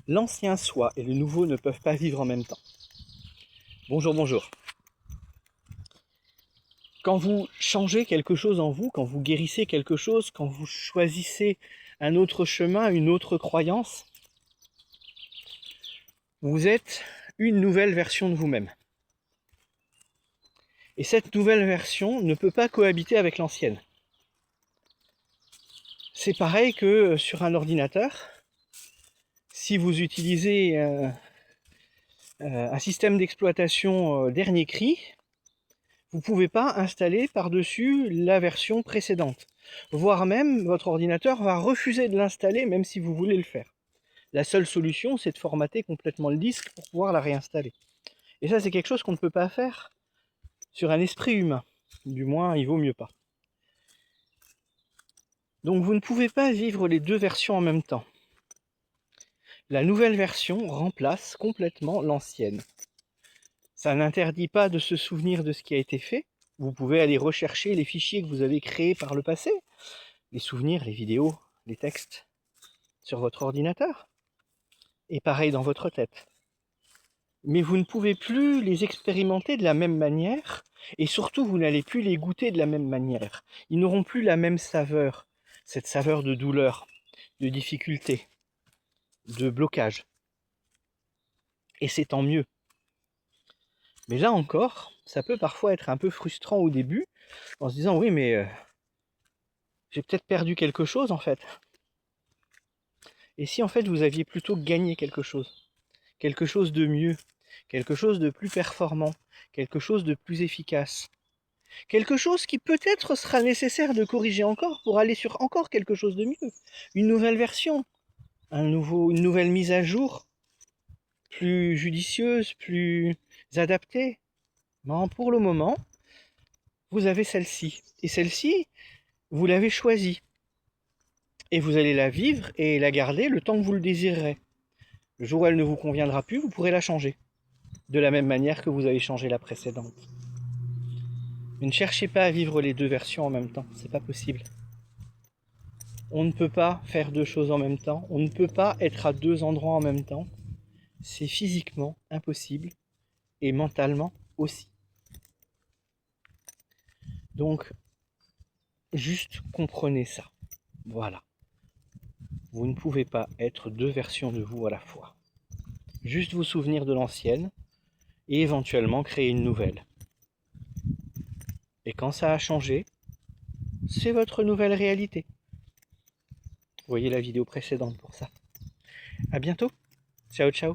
L'ancien soi et le nouveau ne peuvent pas vivre en même temps. Bonjour, bonjour. Quand vous changez quelque chose en vous, quand vous guérissez quelque chose, quand vous choisissez un autre chemin, une autre croyance, vous êtes une nouvelle version de vous-même. Et cette nouvelle version ne peut pas cohabiter avec l'ancienne. C'est pareil que sur un ordinateur. Si vous utilisez un système d'exploitation dernier cri, vous ne pouvez pas installer par-dessus la version précédente. Voire même, votre ordinateur va refuser de l'installer même si vous voulez le faire. La seule solution, c'est de formater complètement le disque pour pouvoir la réinstaller. Et ça, c'est quelque chose qu'on ne peut pas faire sur un esprit humain. Du moins, il vaut mieux pas. Donc vous ne pouvez pas vivre les deux versions en même temps. La nouvelle version remplace complètement l'ancienne. Ça n'interdit pas de se souvenir de ce qui a été fait. Vous pouvez aller rechercher les fichiers que vous avez créés par le passé, les souvenirs, les vidéos, les textes, sur votre ordinateur. Et pareil dans votre tête. Mais vous ne pouvez plus les expérimenter de la même manière, et surtout vous n'allez plus les goûter de la même manière. Ils n'auront plus la même saveur, cette saveur de douleur, de difficulté, de blocage. Et c'est tant mieux. Mais là encore, ça peut parfois être un peu frustrant au début, en se disant oui mais j'ai peut-être perdu quelque chose en fait. Et si en fait vous aviez plutôt gagné quelque chose de mieux, quelque chose de plus performant, quelque chose de plus efficace, quelque chose qui peut-être sera nécessaire de corriger encore pour aller sur encore quelque chose de mieux, une nouvelle version, une nouvelle mise à jour, plus judicieuse, plus adaptée. Non, pour le moment, vous avez celle-ci. Et celle-ci, vous l'avez choisie. Et vous allez la vivre et la garder le temps que vous le désirerez. Le jour où elle ne vous conviendra plus, vous pourrez la changer. De la même manière que vous avez changé la précédente. Mais ne cherchez pas à vivre les deux versions en même temps, c'est pas possible. On ne peut pas faire deux choses en même temps, on ne peut pas être à deux endroits en même temps. C'est physiquement impossible et mentalement aussi. Donc, juste comprenez ça. Voilà. Vous ne pouvez pas être deux versions de vous à la fois. Juste vous souvenir de l'ancienne et éventuellement créer une nouvelle. Et quand ça a changé, c'est votre nouvelle réalité. Voyez la vidéo précédente pour ça. À bientôt. Ciao, ciao.